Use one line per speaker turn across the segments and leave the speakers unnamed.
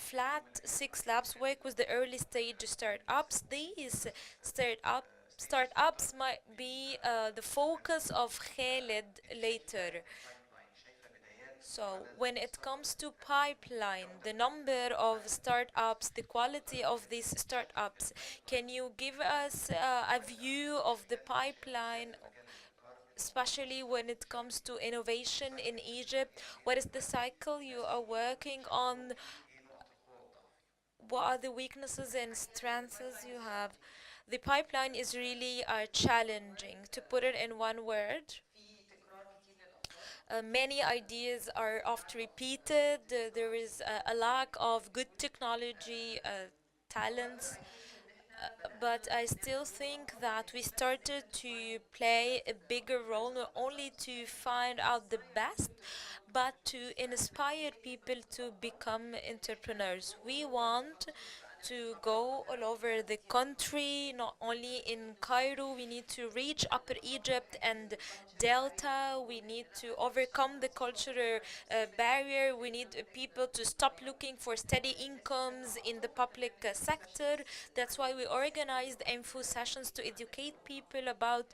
Flat 6 Labs work with the early stage startups. These startups might be the focus of Khaled later. So when it comes to pipeline, the number of startups, the quality of these startups, can you give us a view of the pipeline, especially when it comes to innovation in Egypt? What is the cycle you are working on? What are the weaknesses and strengths you have? The pipeline is really challenging. To put it in one word, many ideas are oft repeated. There is a lack of good technology, talents, but I still think that we started to play a bigger role, not only to find out the best, but to inspire people to become entrepreneurs. We want to go all over the country, not only in Cairo. We need to reach Upper Egypt and Delta. We need to overcome the cultural barrier. We need people to stop looking for steady incomes in the public sector. That's why we organized info sessions to educate people about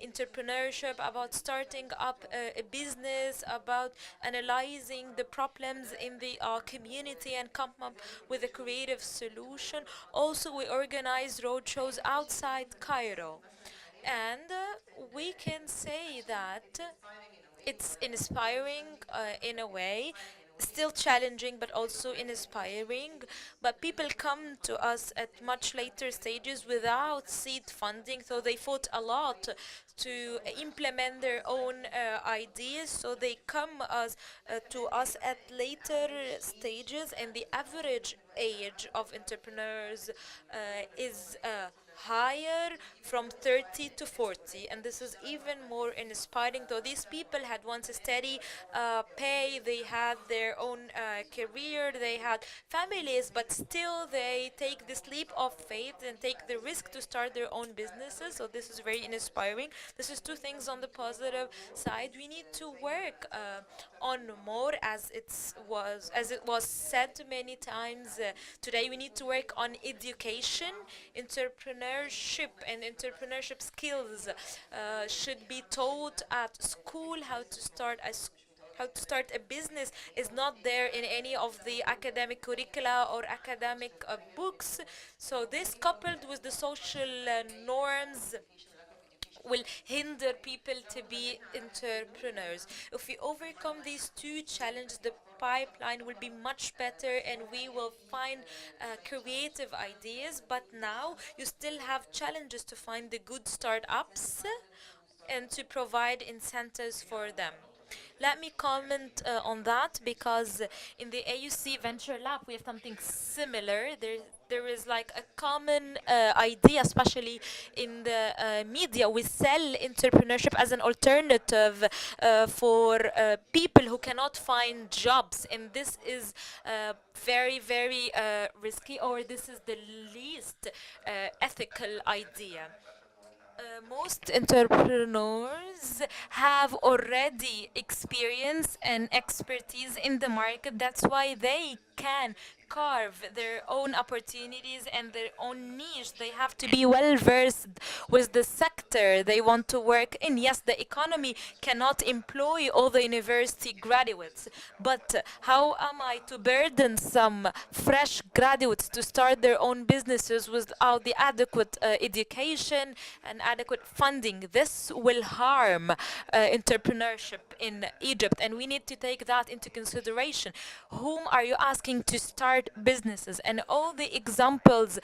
entrepreneurship, about starting up a business, about analyzing the problems in the community and come up with a creative solution. Also, we organized roadshows outside Cairo. And we can say that it's inspiring in a way, still challenging but also inspiring. But people come to us at much later stages without seed funding, so they fought a lot to implement their own ideas. So they come to us at later stages, and the average age of entrepreneurs is higher, from 30 to 40, and this is even more inspiring. Though these people had once a steady pay, they had their own career, they had families, but still they take this leap of faith and take the risk to start their own businesses. So this is very inspiring. This is two things on the positive side. We need to work on more, as it was said many times today. We need to work on education. Entrepreneurship and entrepreneurship skills should be taught at school. How to start a business is not there in any of the academic curricula or academic books. So this, coupled with the social norms, will hinder people to be entrepreneurs. If we overcome these two challenges, the pipeline will be much better and we will find creative ideas. But now you still have challenges to find the good startups and to provide incentives for them. Let me comment on that, because in the AUC Venture Lab we have something similar. There is like a common idea, especially in the media. We sell entrepreneurship as an alternative for people who cannot find jobs, and this is very, very risky, or this is the least ethical idea. Most entrepreneurs have already experience and expertise in the market. That's why they can carve their own opportunities and their own niche. They have to be well versed with the sector they want to work in. Yes, the economy cannot employ all the university graduates, but how am I to burden some fresh graduates to start their own businesses without the adequate education and adequate funding? This will harm entrepreneurship in Egypt, and we need to take that into consideration. Whom are you asking to start businesses? And all the examples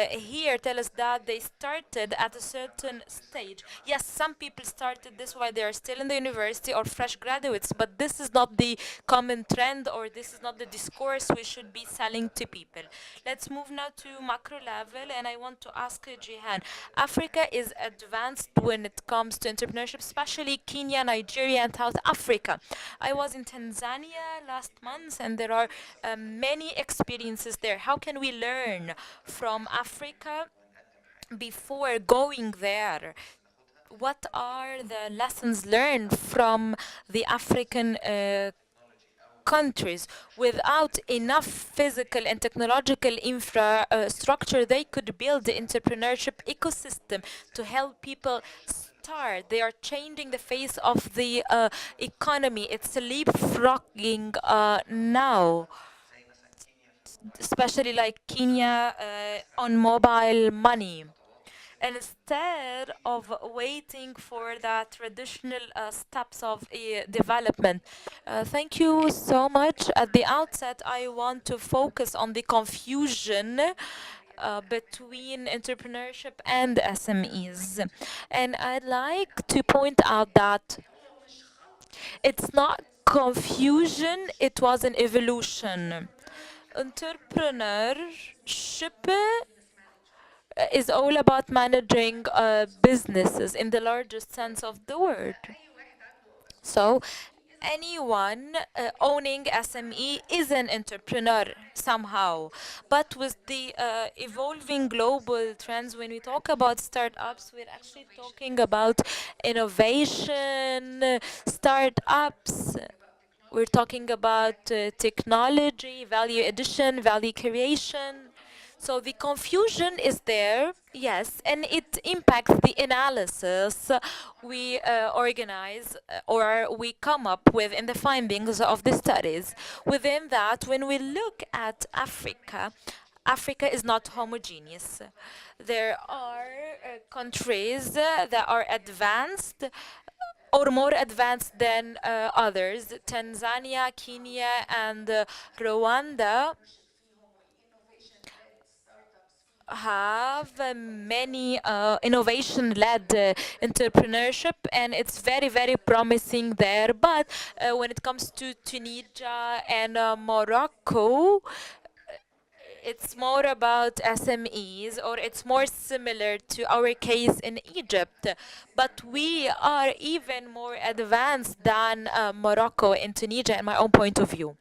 here tell us that they started at a certain stage. Yes, some people started this while they are still in the university or fresh graduates, but this is not the common trend, or this is not the discourse we should be selling to people. Let's move now to macro level, and I want to ask Gehane. Africa is advanced when it comes to entrepreneurship, especially Kenya, Nigeria, and South Africa. I was in Tanzania last month, and there are many experiences there. How can we learn from Africa before going there? What are the lessons learned from the African countries without enough physical and technological infrastructure, they could build the entrepreneurship ecosystem to help people start. They are changing the face of the economy. It's leapfrogging now, especially like Kenya on mobile money. And instead of waiting for the traditional steps of development. Thank you so much. At the outset, I want to focus on the confusion between entrepreneurship and SMEs. And I'd like to point out that it's not confusion, it was an evolution. Entrepreneurship is all about managing businesses in the largest sense of the word. So, anyone owning SME is an entrepreneur somehow. But with the evolving global trends, when we talk about startups, we're actually talking about innovation, startups. We're talking about technology, value addition, value creation. So the confusion is there, yes, and it impacts the analysis we organize or we come up with in the findings of the studies. Within that, when we look at Africa, Africa is not homogeneous. There are countries that are advanced or more advanced than others. Tanzania, Kenya, and Rwanda have many innovation-led entrepreneurship, and it's very, very promising there. But when it comes to Tunisia and Morocco, it's more about SMEs, or it's more similar to our case in Egypt. But we are even more advanced than Morocco and Tunisia, in my own point of view.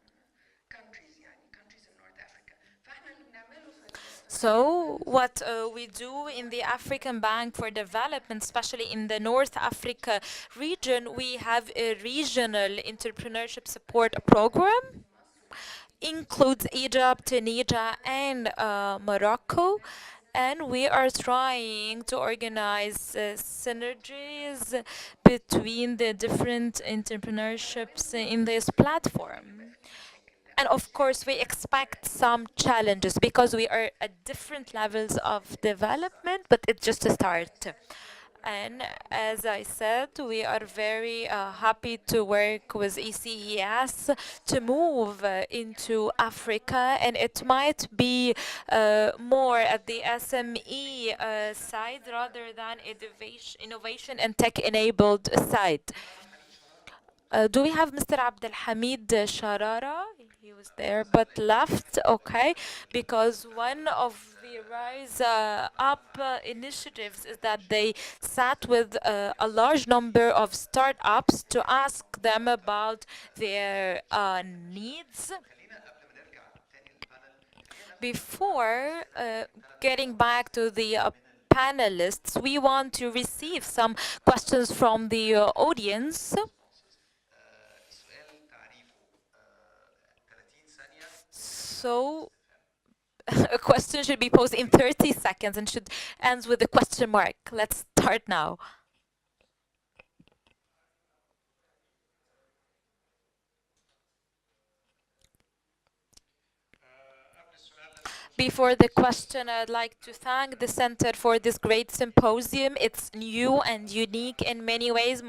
So what we do in the African Bank for Development, especially in the North Africa region, we have a regional entrepreneurship support program, includes Egypt, Tunisia, and Morocco. And we are trying to organize synergies between the different entrepreneurships in this platform. And of course, we expect some challenges because we are at different levels of development, but it's just a start. And as I said, we are very happy to work with ECES to move into Africa, and it might be more at the SME side rather than innovation and tech-enabled side. Do we have Mr. Abdelhamid Sharara? He was there but left, okay, because one of the Rise Up initiatives is that they sat with a large number of startups to ask them about their needs. Before getting back to the panelists, we want to receive some questions from the audience. So a question should be posed in 30 seconds and should end with a question mark. Let's start now. Before the question, I'd like to thank the Center for this great symposium. It's new and unique in many ways.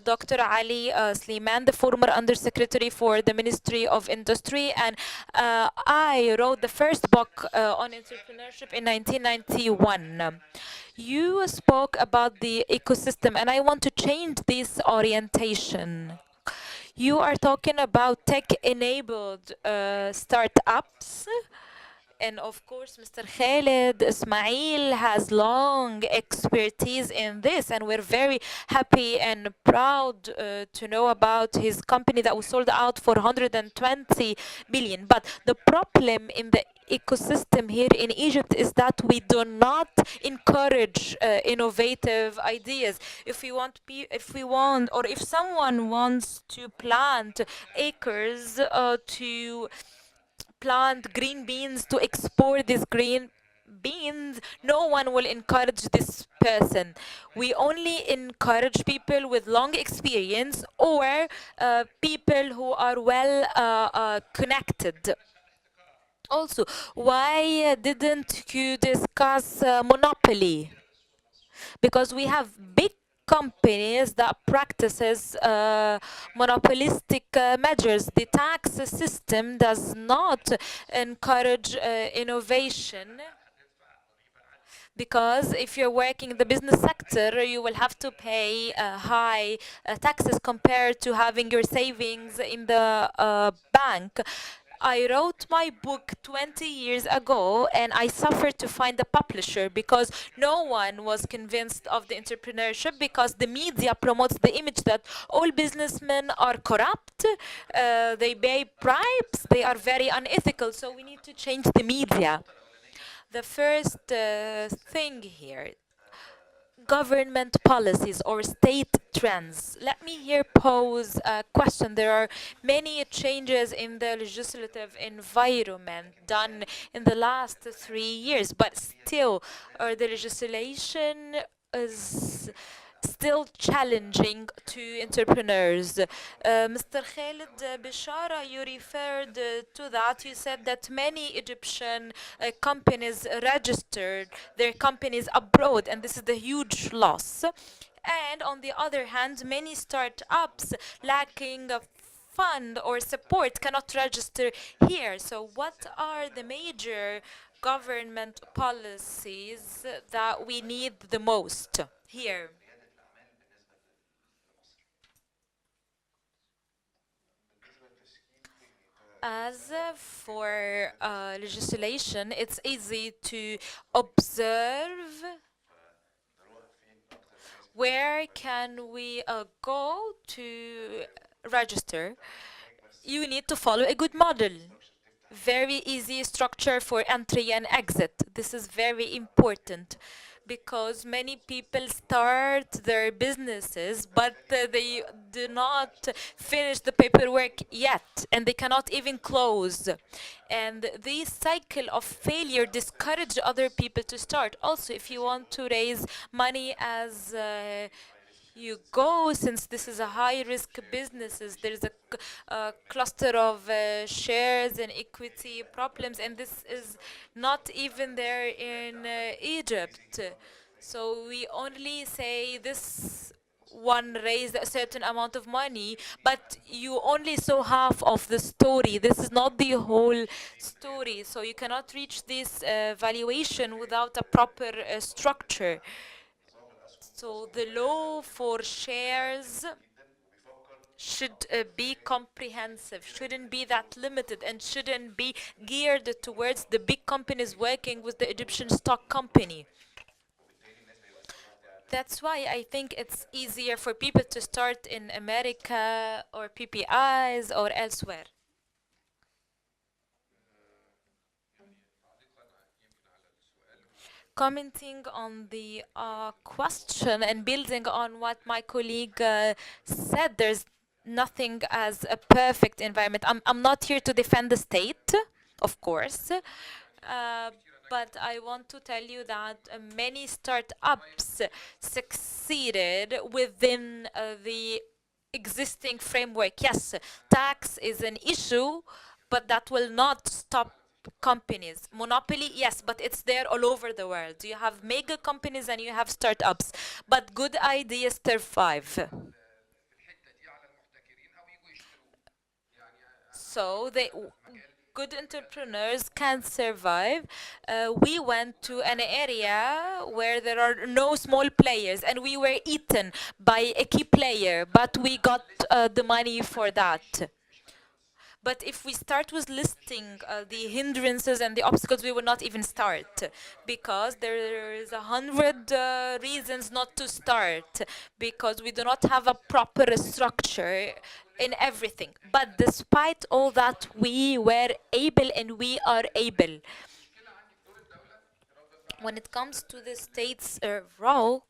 Dr. Ali Sliman, the former Undersecretary for the Ministry of Industry, and I wrote the first book on entrepreneurship in 1991. You spoke about the ecosystem, and I want to change this orientation. You are talking about tech-enabled startups And of course, Mr. Khaled Ismail has long expertise in this, and we're very happy and proud to know about his company that was sold out for 120 billion. But the problem in the ecosystem here in Egypt is that we do not encourage innovative ideas. If we want, or if someone wants to plant acres to plant green beans to export these green beans, no one will encourage this person. We only encourage people with long experience or people who are well connected. Also, why didn't you discuss monopoly? Because we have big companies that practices monopolistic measures. The tax system does not encourage innovation, because if you're working in the business sector, you will have to pay high taxes compared to having your savings in the bank. I wrote my book 20 years ago and I suffered to find a publisher because no one was convinced of the entrepreneurship, because the media promotes the image that all businessmen are corrupt, they pay bribes, they are very unethical. So we need to change the media. The first thing here, government policies or state trends. Let me here pose a question. There are many changes in the legislative environment done in the last 3 years, but still the legislation is still challenging to entrepreneurs. Mr. Khaled Bichara, you referred to that. You said that many Egyptian companies registered their companies abroad, and this is a huge loss. And on the other hand, many startups lacking a fund or support cannot register here. So what are the major government policies that we need the most here? As for legislation, it's easy to observe where can we go to register. You need to follow a good model. Very easy structure for entry and exit. This is very important because many people start their businesses, but they do not finish the paperwork yet, and they cannot even close. And this cycle of failure discourage other people to start. Also, if you want to raise money as you go, since this is a high risk businesses, there's a cluster of shares and equity problems, and this is not even there in Egypt. So we only say this one raised a certain amount of money, but you only saw half of the story. This is not the whole story. So you cannot reach this valuation without a proper structure. So the law for shares should be comprehensive, shouldn't be that limited, and shouldn't be geared towards the big companies working with the Egyptian stock company. That's why I think it's easier for people to start in America or PPIs or elsewhere. Commenting on the question and building on what my colleague said, there's nothing as a perfect environment. I'm not here to defend the state, of course, but I want to tell you that many startups succeeded within the existing framework. Yes, tax is an issue, but that will not stop companies. Monopoly, yes, but it's there all over the world. You have mega companies and you have startups, but good ideas survive. So good entrepreneurs can survive. We went to an area where there are no small players, and we were eaten by a key player, but we got the money for that. But if we start with listing the hindrances and the obstacles, we will not even start, because there is 100 reasons not to start, because we do not have a proper structure in everything. But despite all that, we were able and we are able. When it comes to the state's role,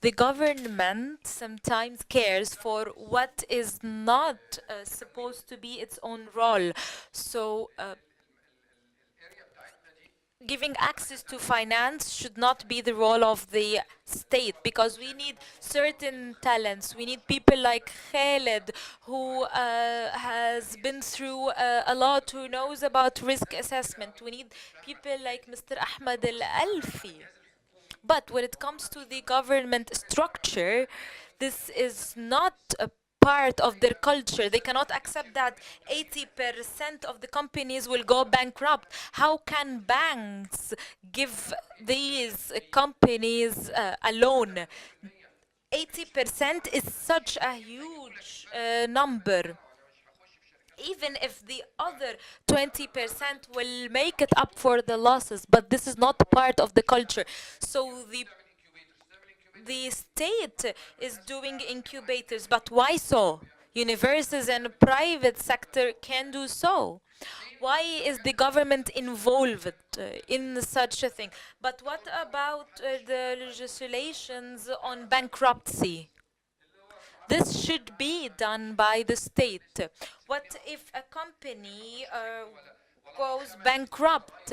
the government sometimes cares for what is not supposed to be its own role. So, giving access to finance should not be the role of the state, because we need certain talents. We need people like Khaled, who has been through a lot, who knows about risk assessment. We need people like Mr. Ahmed Al-Alfi. But when it comes to the government structure, this is not a part of their culture. They cannot accept that 80% of the companies will go bankrupt. How can banks give these companies a loan? 80% is such a huge number. Even if the other 20% will make it up for the losses, but this is not part of the culture. So the state is doing incubators, but why so? Universities and private sector can do so. Why is the government involved in such a thing? But what about the legislations on bankruptcy? This should be done by the state. What if a company goes bankrupt?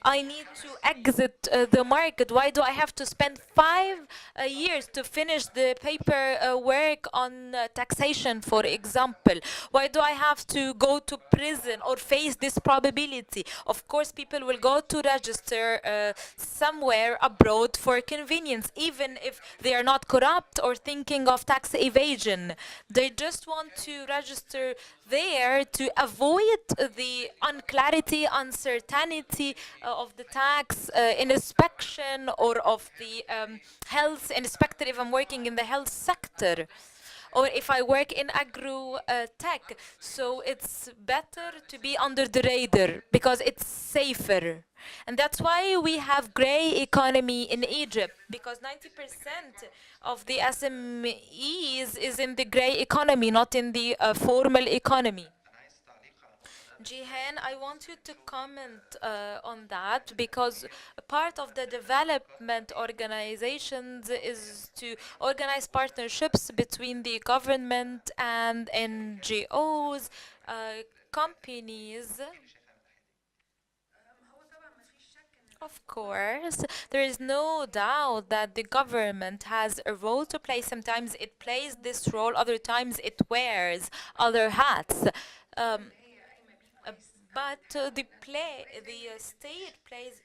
I need to exit the market. Why do I have to spend 5 years to finish the paper work on taxation, for example? Why do I have to go to prison or face this probability? Of course, people will go to register somewhere abroad for convenience, even if they are not corrupt or thinking of tax evasion. They just want to register there to avoid the unclarity, uncertainty of the tax inspection, or of the health inspector if I'm working in the health sector, or if I work in agro tech. So it's better to be under the radar because it's safer. And that's why we have gray economy in Egypt, because 90% of the SMEs is in the gray economy, not in the formal economy. Gehane, I want you to comment on that, because a part of the development organizations is to organize partnerships between the government and NGOs, companies. Of course, there is no doubt that the government has a role to play. Sometimes it plays this role, other times it wears other hats. Um, uh, but the state plays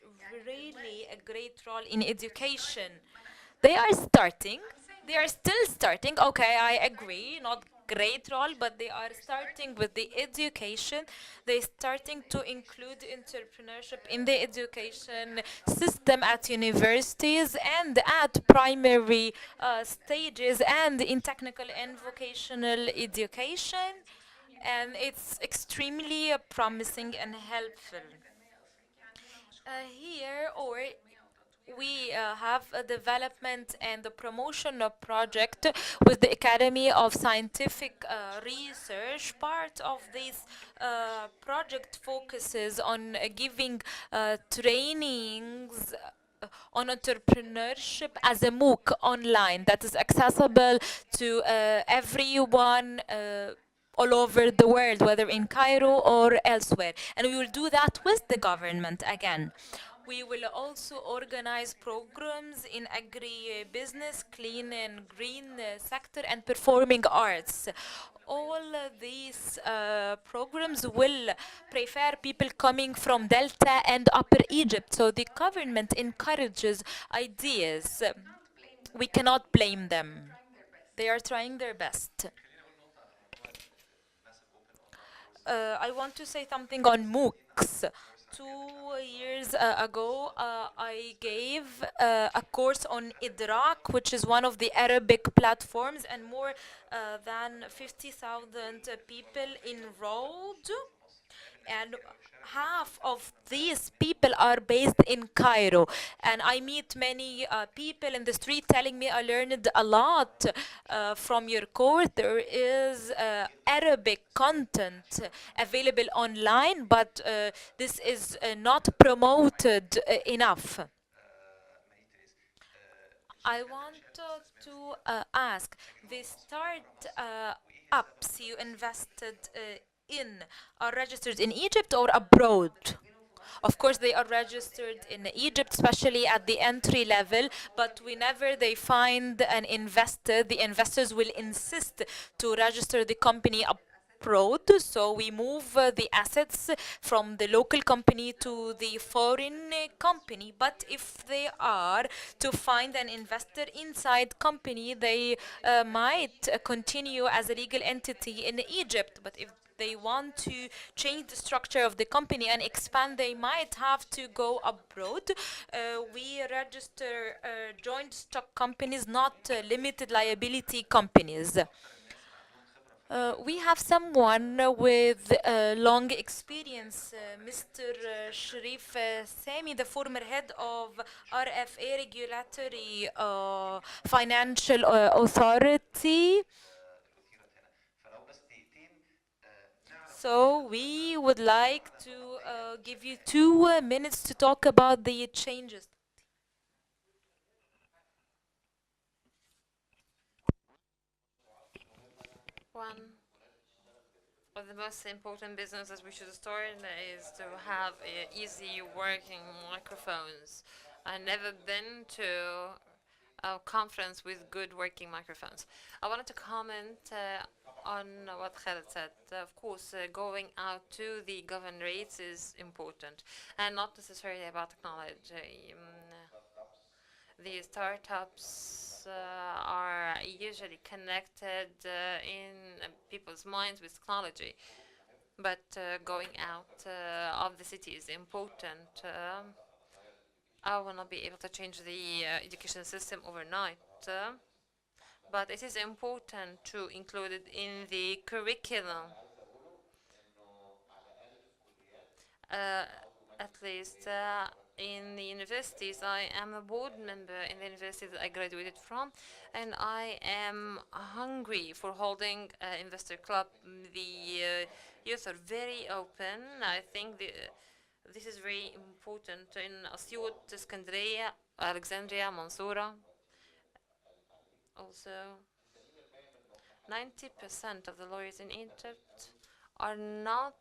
really a great role in education. They are starting. They are still starting. Okay, I agree. Not great role, but they are starting with the education. They're starting to include entrepreneurship in the education system at universities and at primary stages and in technical and vocational education. And it's extremely promising and helpful. Here, or we have a development and the promotion of project with the Academy of Scientific Research. Part of this project focuses on giving trainings on entrepreneurship as a MOOC online that is accessible to everyone all over the world, whether in Cairo or elsewhere. And we will do that with the government again. We will also organize programs in agri-business, clean and green sector, and performing arts. All these programs will prefer people coming from Delta and Upper Egypt. So the government encourages ideas. We cannot blame them. They are trying their best. I want to say something on MOOCs. 2 years ago, I gave a course on Idrak, which is one of the Arabic platforms, and more than 50,000 people enrolled, and half of these people are based in Cairo. And I meet many people in the street telling me, I learned a lot from your course. There is Arabic content available online, but this is not promoted enough. I want to ask, the start ups you invested in are registered in Egypt or abroad? Of course, they are registered in Egypt, especially at the entry level, but whenever they find an investor, the investors will insist to register the company abroad. So we move the assets from the local company to the foreign company. But if they are to find an investor inside company, they might continue as a legal entity in Egypt. But if they want to change the structure of the company and expand, they might have to go abroad. We register joint stock companies, not limited liability companies. We have someone with long experience, Mr. Sharif Sami, the former head of RFA Regulatory Financial Authority. So we would like to give you 2 minutes to talk about the changes.
One of the most important businesses we should start is to have easy working microphones. I've never been to a conference with good working microphones. I wanted to comment on what Khaled said. Of course, going out to the governorates is important, and not necessarily about technology. The startups are usually connected in people's minds with technology, but going out of the city is important. I will not be able to change the education system overnight, but it is important to include it in the curriculum. Uh, at least in the universities, I am a board member in the university that I graduated from, and I am hungry for holding an investor club. The youth are very open. I think this is very important in Asyut, Iskandria, Alexandria, Mansoura. Also, 90% of the lawyers in Egypt are not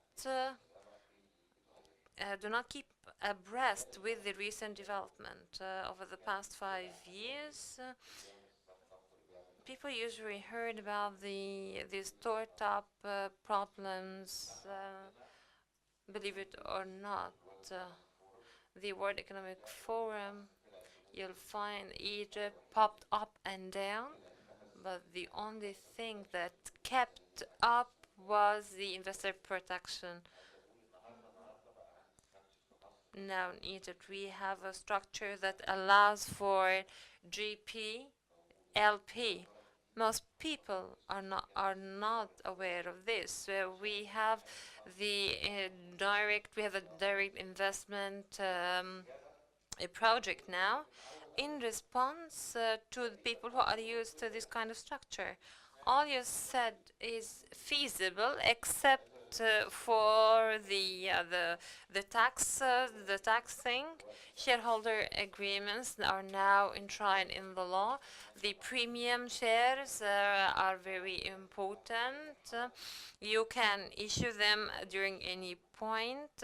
do not keep abreast with the recent development over the past 5 years. People usually heard about the startup problems. Believe it or not, the World Economic Forum, you'll find Egypt popped up and down, but the only thing that kept up was the investor protection. Now in Egypt we have a structure that allows for GP, LP. Most people are not aware of this. So we have a direct investment a project now in response to the people who are used to this kind of structure. All you said is feasible, except for the tax thing. Shareholder agreements are now enshrined in the law. The premium shares are very important. You can issue them during any point.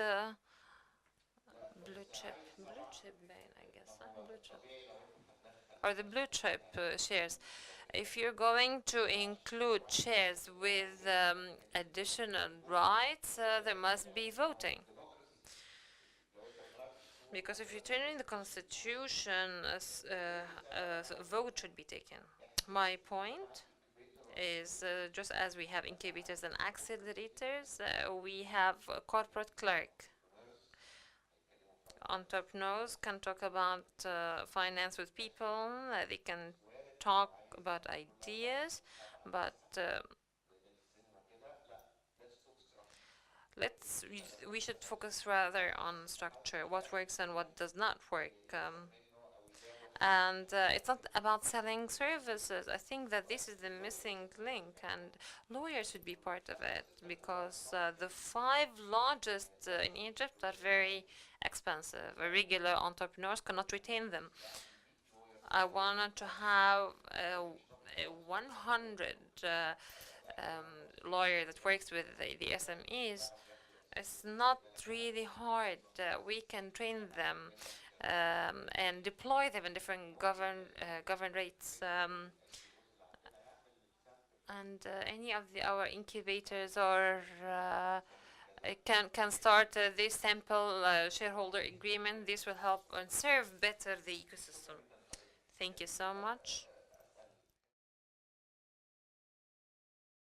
Blue chip ban, I guess. Blue chip. Or the blue chip shares. If you're going to include shares with additional rights, there must be voting. Because if you turn in the constitution, a vote should be taken. My point is just as we have incubators and accelerators, we have a corporate clerk. Entrepreneurs can talk about finance with people. They can talk about ideas, but we should focus rather on structure, what works and what does not work. And it's not about selling services. I think that this is the missing link, and lawyers should be part of it because the five largest in Egypt are very expensive. Regular entrepreneurs cannot retain them. I wanted to have a 100 lawyer that works with the SMEs. It's not really hard. We can train them and deploy them in different govern rates. And any of our incubators or can start this simple shareholder agreement. This will help and serve better the ecosystem. Thank you so much.